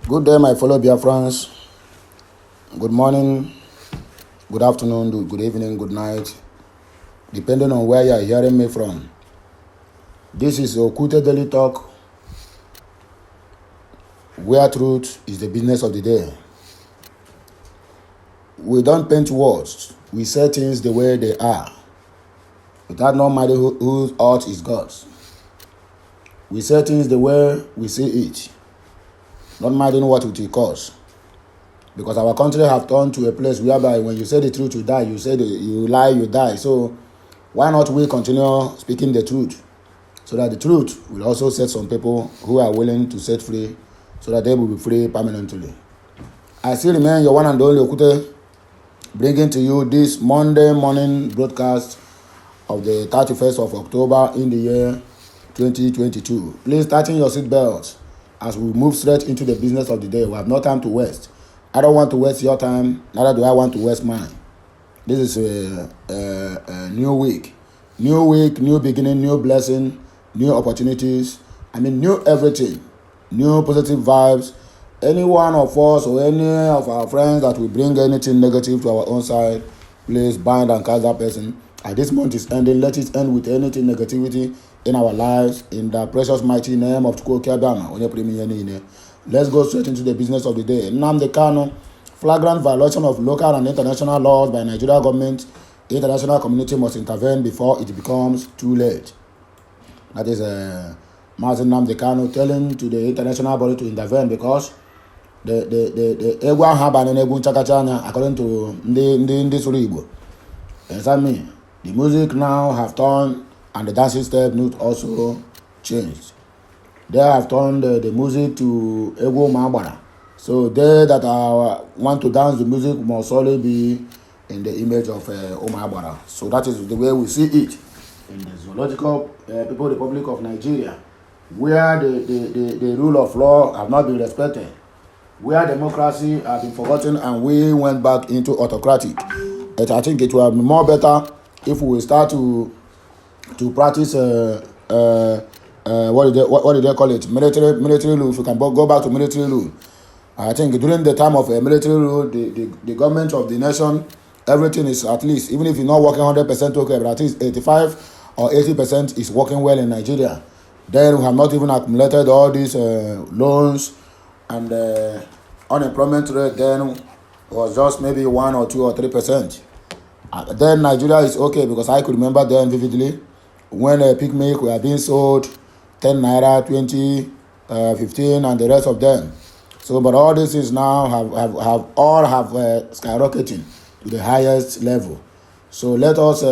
Good day, my fellow Biafrans. Good morning, good afternoon, good evening, good night, depending on where you are hearing me from. This is Okute Daily Talk, where truth is the business of the day. We don't paint words, we say things the way they are, without not minding whose art is God's. We say things the way we see it, not minding what it will cause. Because our country have turned to a place whereby when you say the truth, you die. You say you lie, you die. So why not we continue speaking the truth, so that the truth will also set some people who are willing to set free, so that they will be free permanently. I still remain your one and only Okute, bringing to you this Monday morning broadcast of the 31st of October in the year 2022. Please tighten your seatbelts as we move straight into the business of the day. We have no time to waste. I don't want to waste your time, neither do I want to waste mine. This is a new week. New week, new beginning, new blessing, new opportunities. New everything. New positive vibes. Any one of us or any of our friends that will bring anything negative to our own side, please bind and cast that person. As this month is ending, let it end with anything negativity in our lives, in the precious mighty name of Chukwuka. Let's go straight into the business of the day. Nnamdi Kanu, flagrant violation of local and international laws by Nigeria government. The international community must intervene before it becomes too late. That is Nnamdi Kanu telling to the international body to intervene because the Egwa Haban and Egun Chakachanya, according to the Suribo. The music now have turned and the dancing step not also changed. They have turned the music to Ego Mabara. So they that want to dance the music must only be in the image of Omabara. So that is the way we see it in the zoological People Republic of Nigeria, where the rule of law have not been respected, where democracy has been forgotten and we went back into autocratic. But I think it will be more better if we start to practice what do they call it? Military rule. If we can go back to military rule. I think during the time of military rule, the government of the nation, everything is at least, even if you're not working 100% okay, but at least 85 or 80% is working well in Nigeria. Then we have not even accumulated all these loans, and unemployment rate then was just maybe 1 or 2 or 3%. Then Nigeria is okay, because I could remember then vividly when pig milk were being sold 10 naira, 20, 15, and the rest of them. So, but all this is now have skyrocketing to the highest level. So let us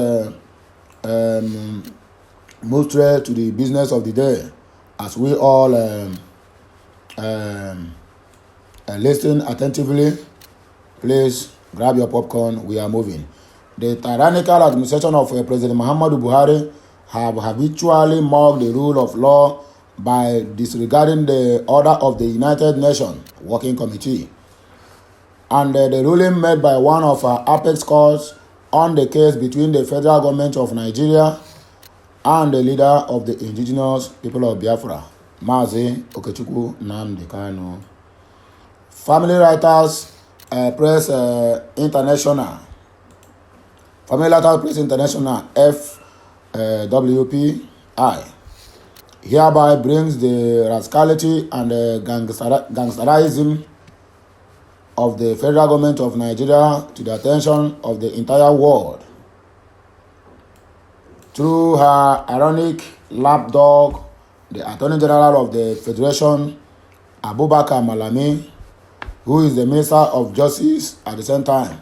move straight to the business of the day, as we all listen attentively. Please grab your popcorn. We are moving. The tyrannical administration of President Muhammadu Buhari have habitually mocked the rule of law by disregarding the order of the United Nations Working Committee and the ruling made by one of our apex courts on the case between the federal government of Nigeria and the leader of the indigenous people of Biafra, Mazi Nnamdi Kanu. Family Writers Press International, FWPI, hereby brings the rascality and gangsterism of the federal government of Nigeria to the attention of the entire world. Through her ironic lapdog, the Attorney General of the Federation, Abubakar Malami, who is the Minister of Justice at the same time,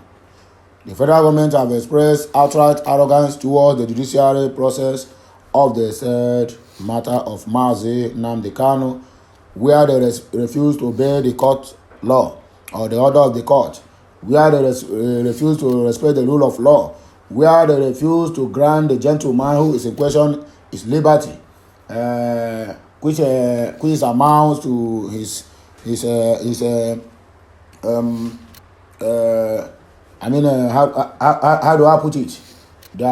the federal government have expressed outright arrogance towards the judiciary process of the said matter of Mazi Nnamdi Kanu, where they refuse to obey the court law or the order of the court, where they refuse to respect the rule of law, where they refuse to grant the gentleman who is in question his liberty, which amounts to his how do I put it? They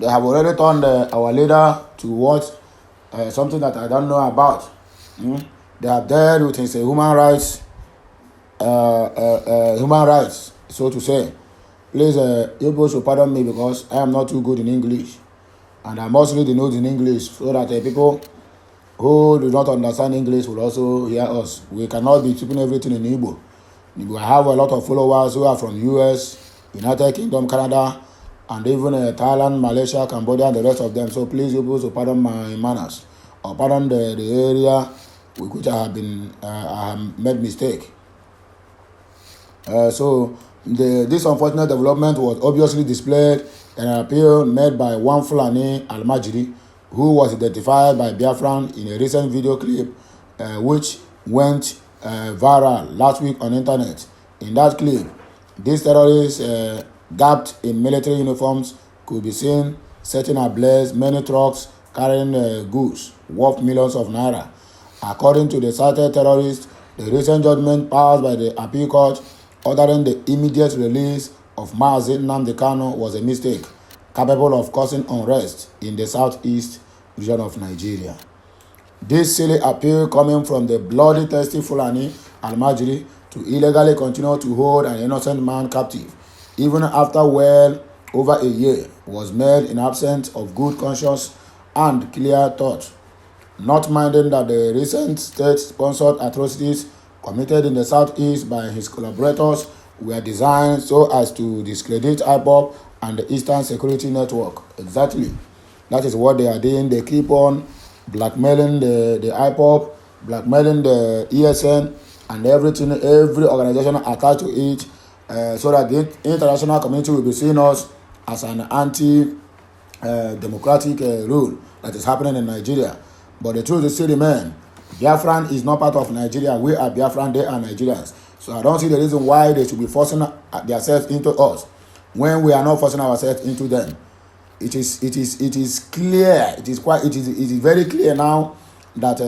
have already turned our leader to what something that I don't know about. they have dealt with his human rights, so to say. Please, you both should pardon me because I am not too good in English, and I must read the notes in English so that people who do not understand English will also hear us. We cannot be keeping everything in Igbo. We have a lot of followers who are from US, United Kingdom, Canada, and even Thailand, Malaysia, Cambodia, and the rest of them. So please, you both should pardon my manners or pardon the area with which I have made mistake. This unfortunate development was obviously displayed in an appeal made by one Fulani Almajiri, who was identified by Biafran in a recent video clip which went viral last week on internet. In that clip, these terrorists garbed in military uniforms could be seen setting ablaze many trucks carrying goods worth millions of naira. According to the cited terrorists, the recent judgment passed by the appeal court ordering the immediate release of Mazi Nnamdi Kanu was a mistake, capable of causing unrest in the southeast region of Nigeria. This silly appeal coming from the bloody-thirsty Fulani Almajiri to illegally continue to hold an innocent man captive, even after well over a year, was made in absence of good conscience and clear thought, not minding that the recent state-sponsored atrocities committed in the southeast by his collaborators were designed so as to discredit IPOB and the Eastern Security Network. Exactly. That is what they are doing. They keep on blackmailing the IPOB, blackmailing the ESN, and everything, every organization attached to it, so that the international community will be seeing us as an anti-democratic rule that is happening in Nigeria. But the truth is still remains. Biafran is not part of Nigeria. We are Biafran, they are Nigerians. So I don't see the reason why they should be forcing themselves into us when we are not forcing ourselves into them. It is clear. It is very clear now that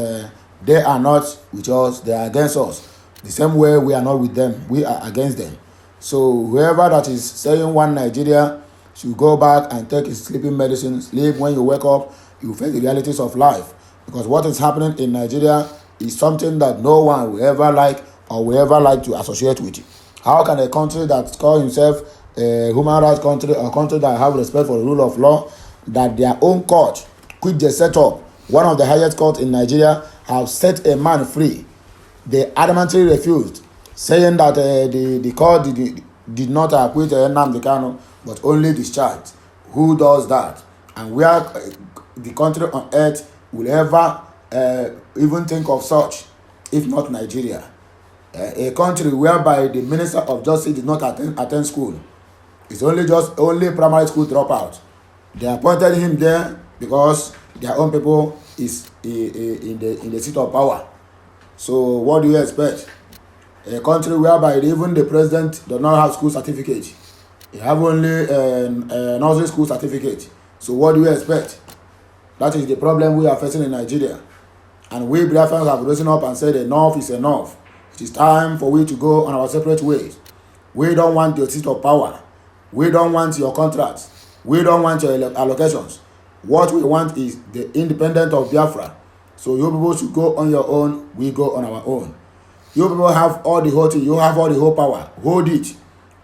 they are not with us. They are against us. The same way we are not with them. We are against them. So whoever that is saying one Nigeria should go back and take his sleeping medicine. Sleep. When you wake up, you face the realities of life. Because what is happening in Nigeria is something that no one will ever like or will ever like to associate with. How can a country that calls himself a human rights country or a country that have respect for the rule of law, that their own court, which they set up, one of the highest courts in Nigeria, have set a man free? They adamantly refused, saying that the court did not acquit Nnamdi Kanu, but only discharged. Who does that? And where the country on earth will ever even think of such, if not Nigeria? A country whereby the Minister of Justice did not attend school. It's only primary school dropout. They appointed him there because their own people is in the seat of power. So what do you expect? A country whereby even the president does not have school certificate. He have only a nursery school certificate. So what do you expect? That is the problem we are facing in Nigeria. And we Biafrans have risen up and said enough is enough. It is time for we to go on our separate ways. We don't want your seat of power. We don't want your contracts. We don't want your allocations. What we want is the independence of Biafra. So you people should go on your own. We go on our own. You people have all the whole thing. You have all the whole power. Hold it.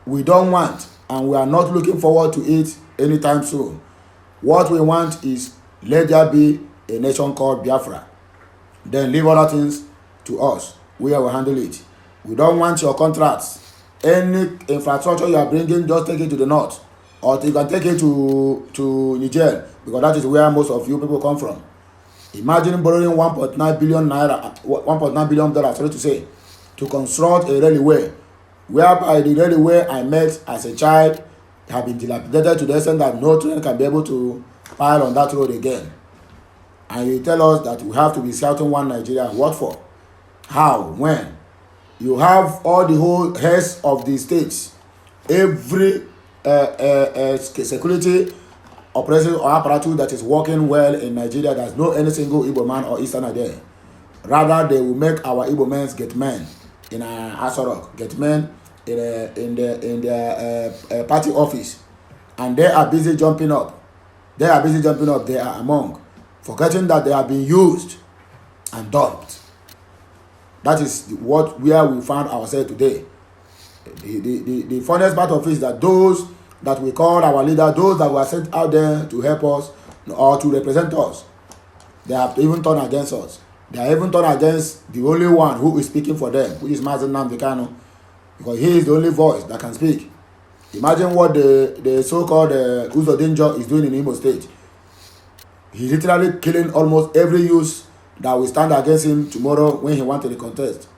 We don't want, and we are not looking forward to it anytime soon. What we want is, let there be a nation called Biafra. Then leave other things to us. We will handle it. We don't want your contracts. Any infrastructure you are bringing, just take it to the north. Or you can take it to Niger, because that is where most of you people come from. Imagine borrowing 1.9 billion naira, $1.9 billion, sorry to say, to construct a railway, whereby the railway I met as a child have been dilapidated to the extent that no train can be able to pile on that road again. And you tell us that we have to be shouting one Nigeria. What for? How? When? You have all the whole heads of the states, every security operation or apparatus that is working well in Nigeria. There's no any single Igbo man or Easterner there. Rather, they will make our Igbo men get men in Asorok, get men in their party office, and they are busy jumping up. They are among, forgetting that they are being used and dumped. That is where we found ourselves today. The funniest part of it is that those that we call our leaders, those that were sent out there to help us or to represent us, they have even turned against us. They are even turned against the only one who is speaking for them, which is Master Nnamdi Kanu, because he is the only voice that can speak. Imagine what the so-called Uzodinjo is doing in Imo State. He's literally killing almost every youth that will stand against him tomorrow when he wants to contest.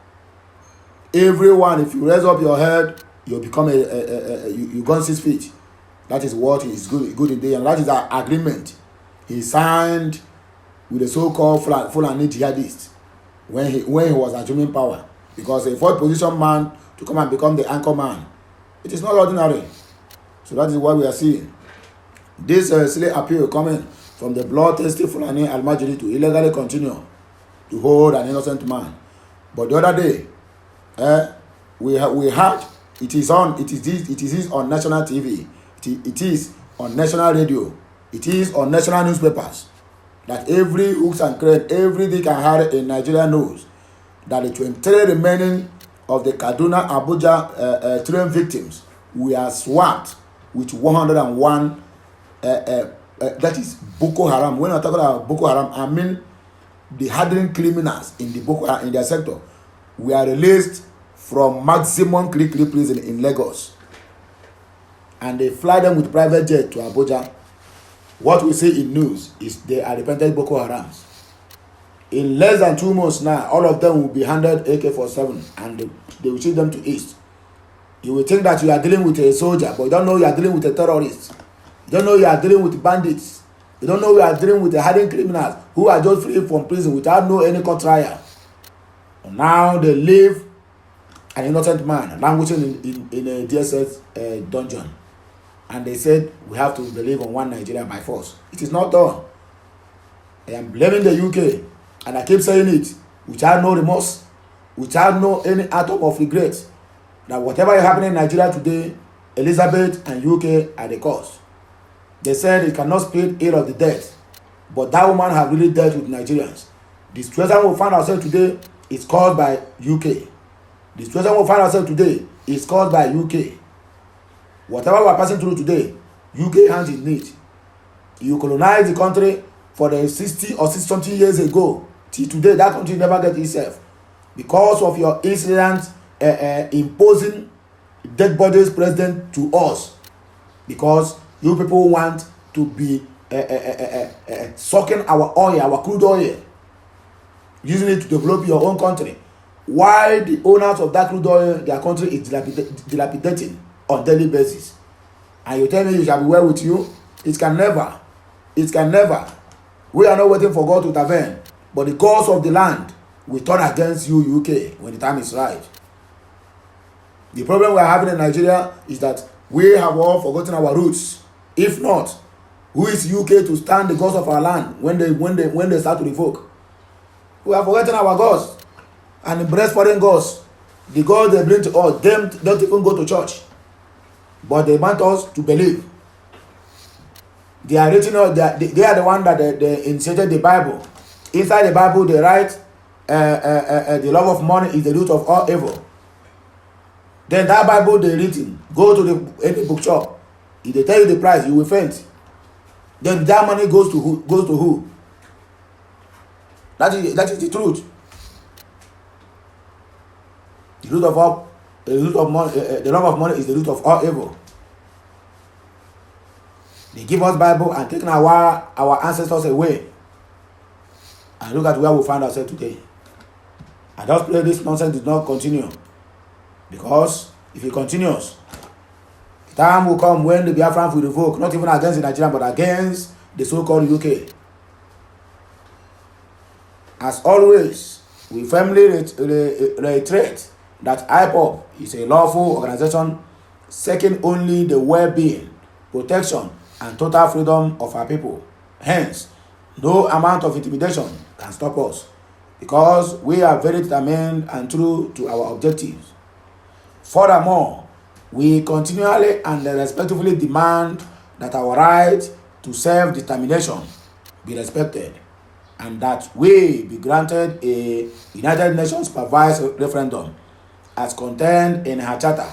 Everyone, if you raise up your head, you become you gone 6 feet. That is what is good in day, and that is our agreement he signed with the so-called Fulani jihadists when he was assuming power. Because a fourth position man to come and become the anchor man, it is not ordinary. So that is what we are seeing. This silly appeal coming from the bloodthirsty Fulani Almajiri to illegally continue to hold an innocent man. But the other day, we heard it is on national TV, it is on national radio, it is on national newspapers, that every hooks and crane, every dick and harry in Nigeria knows that the 23 remaining of the Kaduna Abuja train victims were swamped with 101 that is Boko Haram. When I talk about Boko Haram, I mean the hardened criminals in the Boko Haram in their sector were released from maximum Kirikiri prison in Lagos, and they fly them with private jet to Abuja. What we see in news is they are repentant Boko Harams. In less than 2 months now, all of them will be handed AK-47 and they will take them to East. You will think that you are dealing with a soldier, but you don't know you are dealing with a terrorist. You don't know you are dealing with bandits. You don't know you are dealing with the hardened criminals who are just free from prison without no any court trial. And now they leave an innocent man languishing in a DSS dungeon. And they said, we have to believe on one Nigeria by force. It is not done. I am blaming the UK, and I keep saying it, without no remorse, without no any atom of regret, that whatever is happening in Nigeria today, Elizabeth and UK are the cause. They said it cannot speak ill of the dead, but that woman has really dealt with Nigerians. The situation we find ourselves today is caused by UK. The situation we find ourselves today is caused by UK. Whatever we are passing through today, UK hands in it. You colonized the country for the 60 or 60 years ago. Till today, that country never get itself. Because of your incident imposing dead bodies president to us. Because you people want to be sucking our oil, our crude oil, using it to develop your own country. While the owners of that crude oil, their country is dilapidating on daily basis. And you tell me you shall be well with you? It can never. It can never. We are not waiting for God to intervene. But the gods of the land will turn against you, UK, when the time is right. The problem we are having in Nigeria is that we have all forgotten our roots. If not, who is UK to stand the gods of our land when they start to revoke? We have forgotten our gods and embrace foreign gods. The gods they bring to us, them don't even go to church, but they want us to believe. They are written out. They are the one that they inserted the Bible. Inside the Bible, they write, "The love of money is the root of all evil." Then that Bible they written, go to any bookshop. If they tell you the price, you will faint. Then that money goes to who? Goes to who? That is the truth. The root of money, the love of money is the root of all evil. They give us Bible and taking our ancestors away. And look at where we find ourselves today. I just pray this nonsense did not continue. Because if it continues, the time will come when the Biafrans will revoke, not even against the Nigerian, but against the so-called UK. As always, we firmly reiterate that IPOB is a lawful organization seeking only the well-being, protection, and total freedom of our people. Hence, no amount of intimidation can stop us, because we are very determined and true to our objectives. Furthermore, we continually and respectfully demand that our right to self-determination be respected, and that we be granted a United Nations supervised referendum as contained in her charter.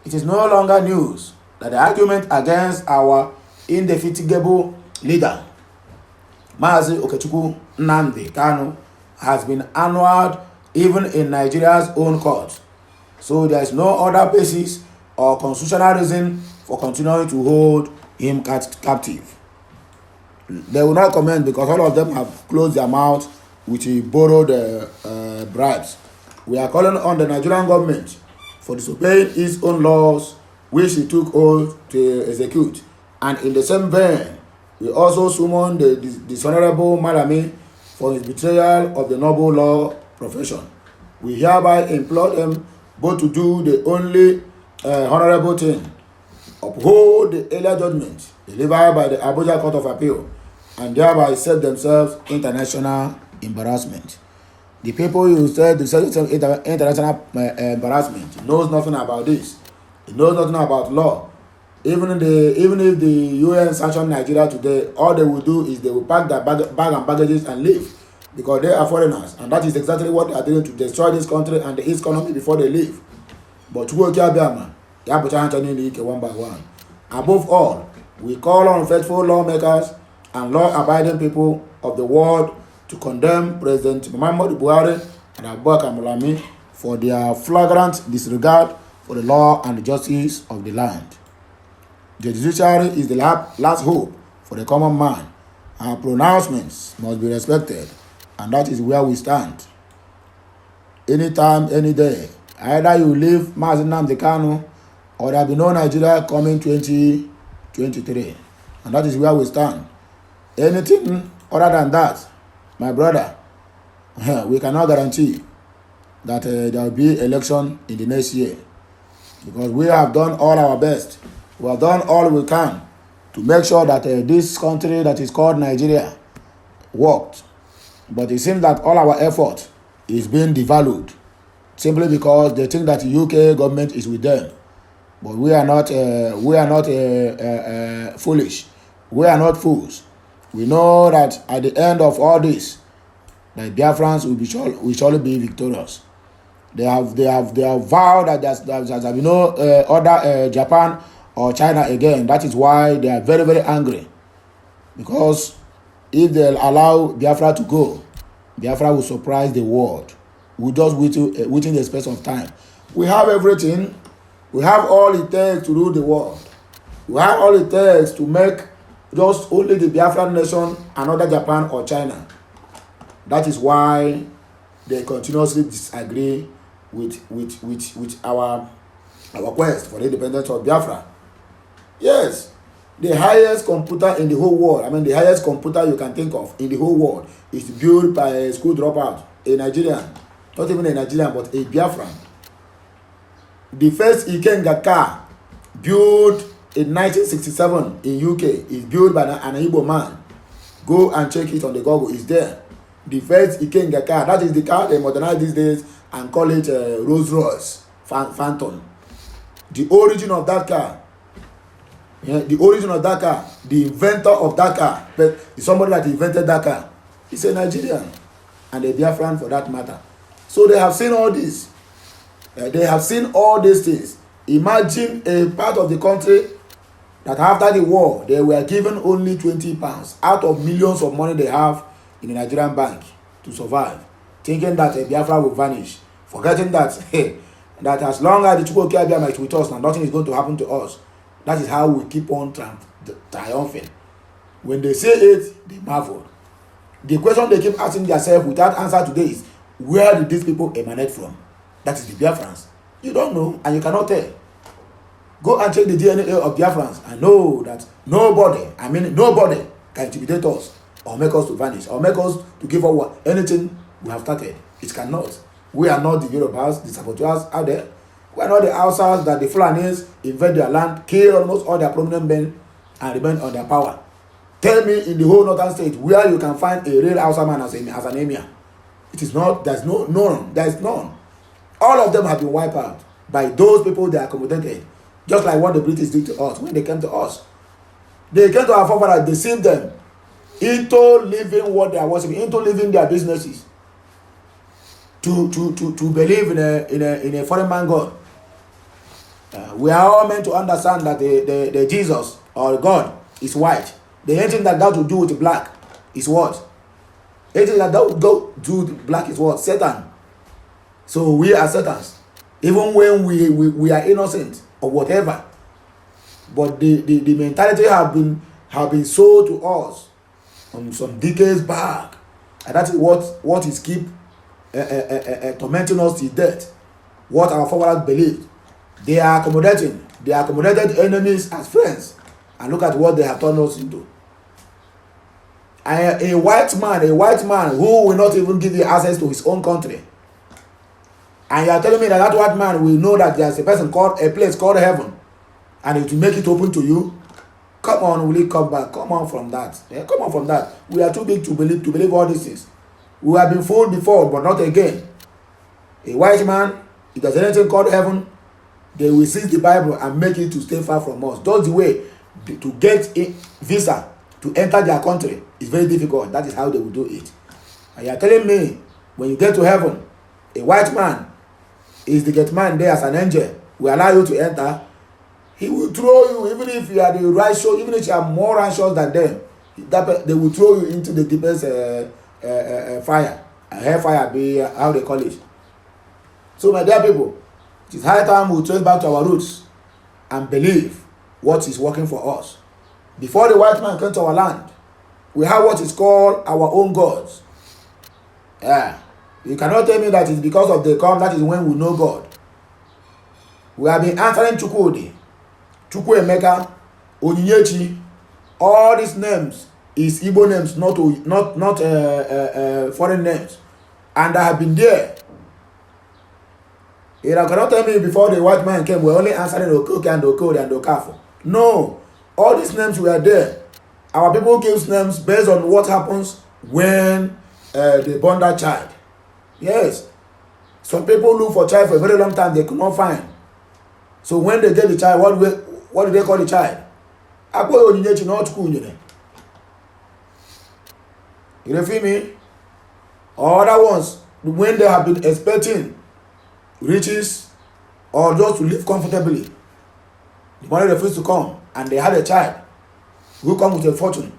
It is no longer news that the argument against our indefatigable leader, Mazi Okechukwu Nnamdi Kanu, has been annulled even in Nigeria's own court. So there is no other basis or constitutional reason for continuing to hold him captive. They will not comment because all of them have closed their mouth with borrowed bribes. We are calling on the Nigerian government for disobeying its own laws, which he took oath to execute. And in the same vein, we also summon the dishonorable Malami for his betrayal of the noble law profession. We hereby implore them both to do the only honorable thing, uphold the earlier judgment delivered by the Abuja Court of Appeal, and thereby save themselves international embarrassment. The people you said to save themselves international embarrassment knows nothing about this. It knows nothing about law. Even if the UN sanction Nigeria today, all they will do is they will pack their bag and baggages and leave, because they are foreigners, and that is exactly what they are doing to destroy this country and its economy before they leave. But one by one. Above all, we call on faithful lawmakers and law-abiding people of the world to condemn President Muhammadu Buhari and Abubakar Malami for their flagrant disregard for the law and the justice of the land. The judiciary is the last hope for the common man. Our pronouncements must be respected, and that is where we stand. Anytime, any day, either you leave Nnamdi Kanu or there will be no Nigeria coming 2023, and that is where we stand. Anything other than that, my brother, we cannot guarantee that there will be election in the next year, because we have done all our best. We have done all we can to make sure that this country that is called Nigeria worked. But it seems that all our effort is being devalued simply because they think that the UK government is with them. But we are not foolish. We are not fools. We know that at the end of all this, the Biafrans will surely be victorious. They have vowed that there will no other Japan or China again. That is why they are very, very angry. Because if they allow Biafra to go, Biafra will surprise the world. We just within the space of time. We have everything. We have all it takes to rule the world. We have all it takes to make just only the Biafran nation another Japan or China. That is why they continuously disagree with our quest for the independence of Biafra. Yes, the highest computer in the whole world, the highest computer you can think of in the whole world is built by a school dropout, a Nigerian, not even a Nigerian, but a Biafran. The first Ikenga car built in 1967 in UK is built by an Igbo man. Go and check it on the Google, it's there. The first Ikenga car, that is the car they modernize these days and call it Rolls Royce Phantom. The origin of that car, the inventor of that car, but somebody that invented that car, is a Nigerian and a Biafran for that matter. So they have seen all this. They have seen all these things. Imagine a part of the country that after the war, they were given only £20 out of millions of money they have in the Nigerian bank to survive, thinking that Biafra will vanish, forgetting that that as long as the Chukwu Abiyama is with us, and nothing is going to happen to us. That is how we keep on triumphing. When they say it, they marvel. The question they keep asking themselves without answer today is, where did these people emanate from? That is the Biafrans. You don't know, and you cannot tell. Go and check the DNA of Biafrans and know that nobody can intimidate us or make us to vanish or make us to give up anything we have started. It cannot. We are not the Yorubas, the saboteurs out there. We are not the Hausas that the Fulanis invade their land, kill almost all their prominent men, and remain on their power. Tell me in the whole northern state where you can find a real Hausa man as an emir. It is not, there is none. All of them have been wiped out by those people they accommodated. Just like what the British did to us when they came to us. They came to our forefathers, deceived them. into living what they are worshiping, into living their businesses, to believe in a foreign man God. We are all meant to understand that the Jesus or God is white. The only thing that will do with black is what? Anything that will go do with black is what? Satan. So we are Satans, even when we are innocent or whatever. But the mentality have been sold to us some decades back, and that is what is keep tormenting us to death. What our forefathers believed. They are accommodating. They accommodated enemies as friends, and look at what they have turned us into. A white man who will not even give you access to his own country, and you are telling me that white man will know that there's a place called heaven, and it will make it open to you. Come on, will he come back? Come on from that. Yeah, come on from that. We are too big to believe all these things. We have been fooled before, but not again. A white man, if there's anything called heaven, they will seize the Bible and make it to stay far from us. That's the way to get a visa to enter their country is very difficult. That is how they will do it. And you are telling me, when you get to heaven, a white man is the gate man there as an angel, will allow you to enter. He will throw you, even if you are the righteous, even if you are more righteous than them, they will throw you into the deepest fire, hellfire, be how they call it. So, my dear people, it is high time we trace back to our roots and believe what is working for us. Before the white man came to our land, we have what is called our own gods. Yeah. You cannot tell me that it's because of the come, that is when we know God. We have been answering Chukwudi, Chukwuemeka, Onyinyechi. All these names is Igbo names, not foreign names. And I have been there. You cannot tell me before the white man came, we're only answering Okoke and Okode and Okafo. No. All these names were there. Our people give names based on what happens when they born that child. Yes. Some people look for child for a very long time, they could not find. So when they get the child, what do they call the child? You feel me? Other ones, when they have been expecting riches or just to live comfortably, the money refused to come, and they had a child who come with a fortune.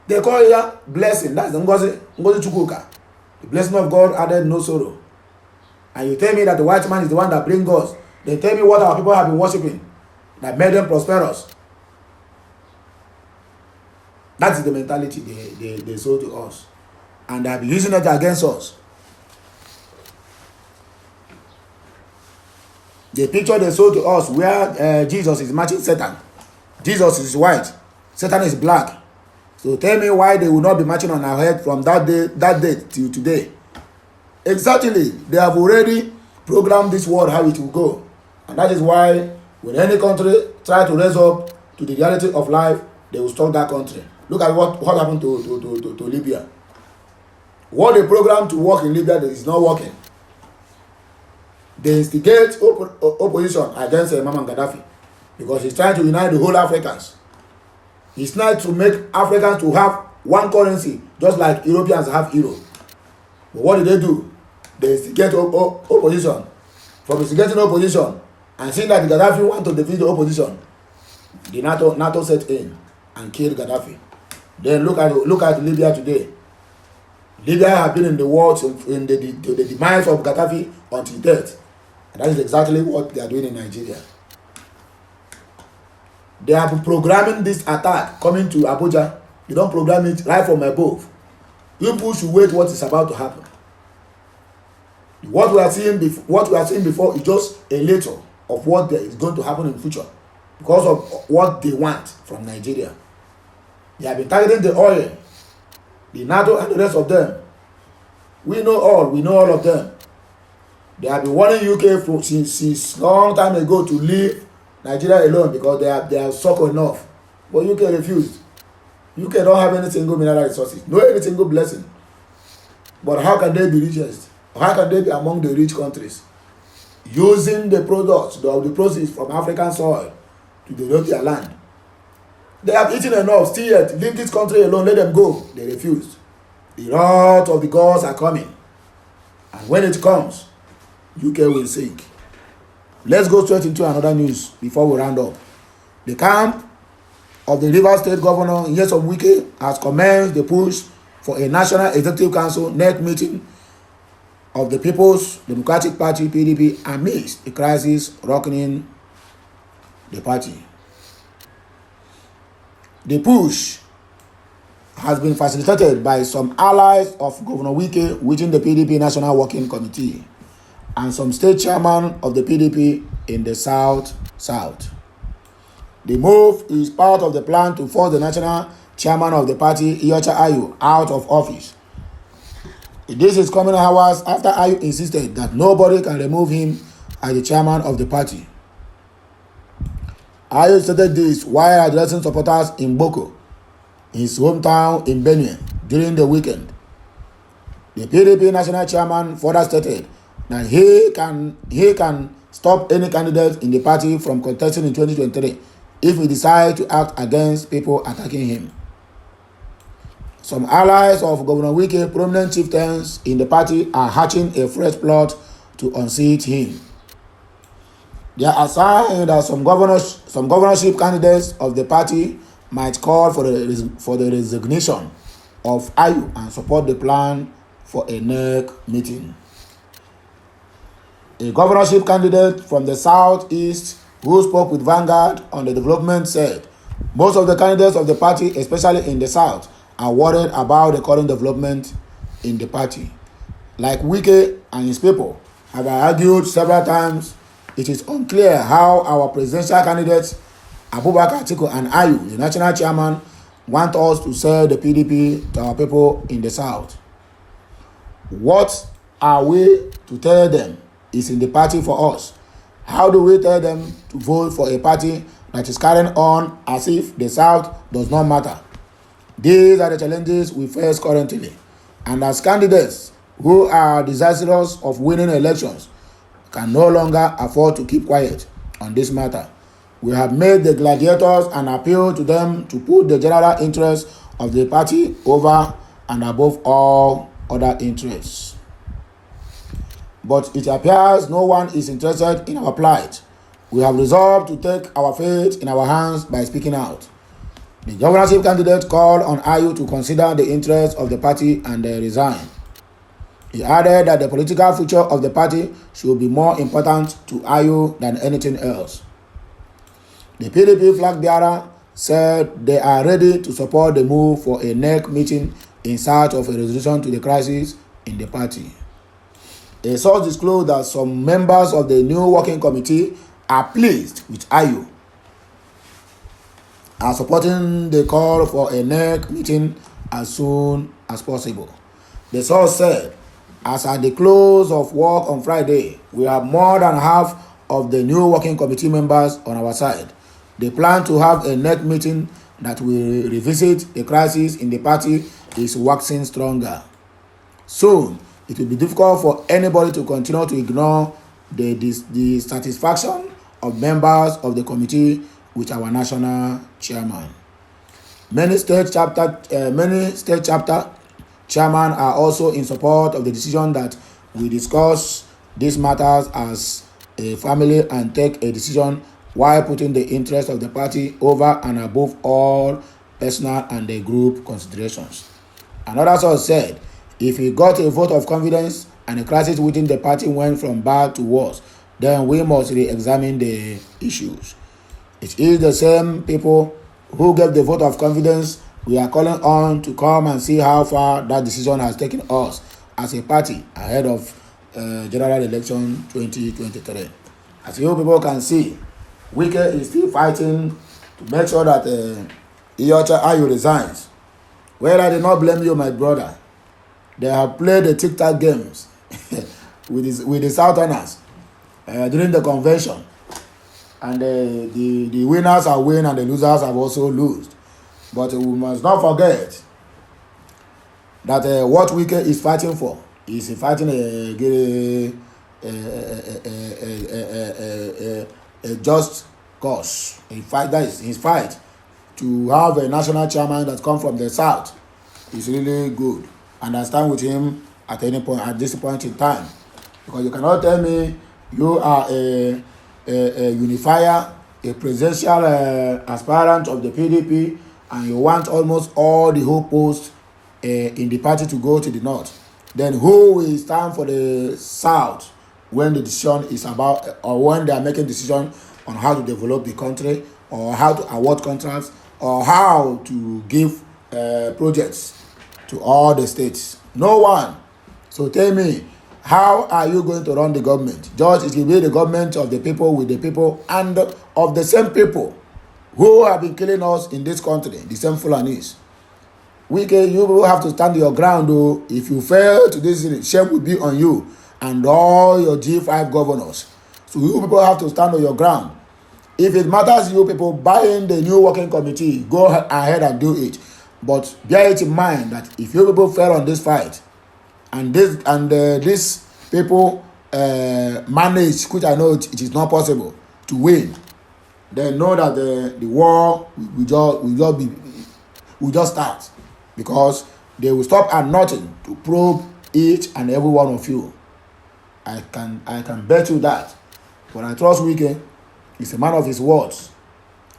They call it blessing. That's the Ngozi Chukwuka. The blessing of God added no sorrow. And you tell me that the white man is the one that brings us. They tell me what our people have been worshiping that made them prosperous. That is the mentality they sold to us. And they have been using it against us. The picture they sold to us where Jesus is matching Satan. Jesus is white. Satan is black. So tell me why they will not be matching on our head from that day till today. Exactly. They have already programmed this world how it will go. And that is why when any country try to raise up to the reality of life, they will stop that country. Look at what happened to Libya. What they programmed to work in Libya is not working. They instigate opposition against Muammar Gaddafi because he's trying to unite the whole Africans. He's trying to make Africans to have one currency, just like Europeans have euro. But what did they do? They instigate opposition. From instigating opposition and seeing that Gaddafi want to defeat the opposition, the NATO set in and killed Gaddafi. Then look at Libya today. Libya have been in the war in the demise of Gaddafi until death. And that is exactly what they are doing in Nigeria. They have been programming this attack coming to Abuja. They don't program it right from above. People should wait what is about to happen. What we are seeing before is just a little of what is going to happen in the future because of what they want from Nigeria. They have been targeting the oil, the NATO and the rest of them. We know all of them. They have been warning UK since long time ago to leave Nigeria alone because they are sucker enough. But UK refused. UK don't have any single mineral resources, no any single blessing. But how can they be richest? How can they be among the rich countries? Using the products, the proceeds from African soil to develop their land. They have eaten enough, still yet, leave this country alone, let them go. They refused. The wrath of the gods are coming. And when it comes, UK will sink. Let's go straight into another news before we round up. The camp of the Rivers State Governor Nyesom Wike has commenced the push for a National Executive Council NEC meeting of the People's Democratic Party (PDP) amidst a crisis rocking the party. The push has been facilitated by some allies of Governor Wike within the PDP National Working Committee and some state chairman of the PDP in the South. The move is part of the plan to force the national chairman of the party, Iyorchia Ayu, out of office. This is coming hours after Ayu insisted that nobody can remove him as the chairman of the party. Ayu stated this while addressing supporters in Boko, his hometown in Benue, during the weekend. The PDP national chairman further stated that he can stop any candidate in the party from contesting in 2023 if he decides to act against people attacking him. Some allies of Governor Wike, prominent chieftains in the party, are hatching a fresh plot to unseat him. They are saying that some governorship candidates of the party might call for the resignation of Ayu and support the plan for a NEC meeting. A governorship candidate from the southeast who spoke with Vanguard on the development said most of the candidates of the party, especially in the south, are worried about the current development in the party. Like Wike and his people have argued several times, it is unclear how our presidential candidates Abubakar Atiku and Ayu, the national chairman, want us to sell the PDP to our people in the south. What are we to tell them is in the party for us? How do we tell them to vote for a party that is carrying on as if the south does not matter? These are the challenges we face currently, and as candidates who are desirous of winning elections can no longer afford to keep quiet on this matter. We have made the gladiators an appeal to them to put the general interest of the party over and above all other interests. But it appears no one is interested in our plight. We have resolved to take our fate in our hands by speaking out. The governorship candidate called on Ayu to consider the interests of the party and resign. He added that the political future of the party should be more important to Ayu than anything else. The PDP flag bearer said they are ready to support the move for a NEC meeting in search of a resolution to the crisis in the party. A source disclosed that some members of the new working committee are pleased with Ayu, are supporting the call for a NEC meeting as soon as possible. The source said, as at the close of work on Friday, we have more than half of the new working committee members on our side. The plan to have a NEC meeting that will revisit the crisis in the party is waxing stronger. Soon, it will be difficult for anybody to continue to ignore the dissatisfaction of members of the committee with our national chairman. Many state chapter chairmen are also in support of the decision that we discuss these matters as a family and take a decision while putting the interest of the party over and above all personal and the group considerations. Another source said, if we got a vote of confidence and the crisis within the party went from bad to worse, then we must re-examine the issues. It is the same people who gave the vote of confidence we are calling on to come and see how far that decision has taken us as a party ahead of general election 2023. As you people can see, Wike is still fighting to make sure that Iyorchia Ayu resigns. Well, I did not blame you, my brother. They have played the tic-tac games with the Southerners during the convention. And the winners are win and the losers have also lost. But we must not forget that what Wike is fighting for is fighting a just cause. A fight, that is his fight to have a national chairman that come from the south is really good, and I stand with him at any point, at this point in time, because you cannot tell me you are a unifier, a presidential aspirant of the PDP, and you want almost all the whole posts in the party to go to the north. Then who will stand for the south when the decision is about, or when they are making decision on how to develop the country, or how to award contracts, or how to give projects to all the states? No one. So tell me, how are you going to run the government? Just it will be the government of the people, with the people, and of the same people who have been killing us in this country, the same Fulanis. You will have to stand your ground, though. If you fail to this, shame will be on you and all your G5 governors. So you people have to stand on your ground. If it matters, you people buy in the new working committee, go ahead and do it. But bear it in mind that if you people fail on this fight, and these people manage, which I know it is not possible to win, then know that the war will just start, because they will stop at nothing to probe each and every one of you. I can bet you that. But I trust Wike. He's a man of his words.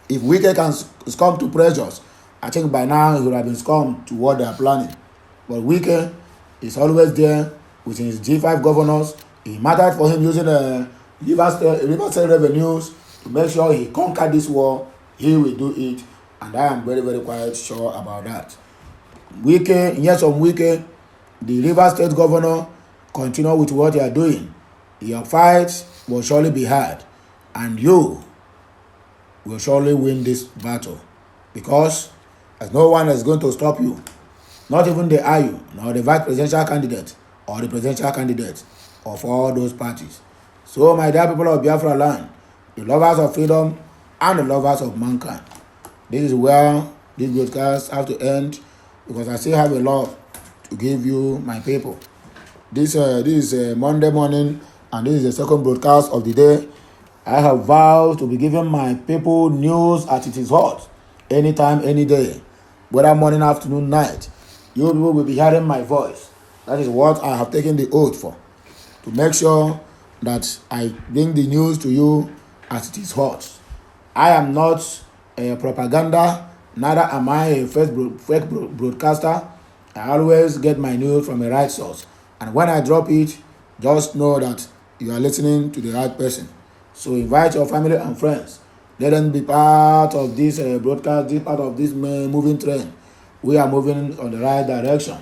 If Wike can succumb to pressures, I think by now he would have been succumbed to what they are planning. But Wike is always there with his G5 governors. It mattered for him using River State revenues to make sure he conquered this war. He will do it, and I am very, very quite sure about that. Wike, yes, on Wike, the River State governor, continue with what you are doing. Your fight will surely be hard, and you will surely win this battle, because there's no one that's going to stop you. Not even the IU, nor the vice presidential candidate, or the presidential candidate of all those parties. So, my dear people of Biafra land, the lovers of freedom and the lovers of mankind, this is where this broadcast have to end, because I still have a lot to give you, my people. This is Monday morning, and this is the second broadcast of the day. I have vowed to be giving my people news as it is hot, anytime, any day, whether morning, afternoon, night. You people will be hearing my voice. That is what I have taken the oath for, to make sure that I bring the news to you as it is hot. I am not a propaganda, neither am I a fake broadcaster. I always get my news from a right source, and when I drop it, just know that you are listening to the right person. So invite your family and friends. Let them be part of this broadcast, this part of this moving train. We are moving on the right direction.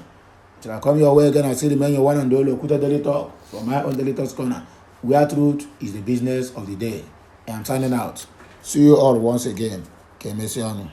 Till I come your way again, I see the man you one and only Okuta Daily Talk from my own Daily Talks corner, where truth is the business of the day. I am signing out. See you all once again. Kemesiano.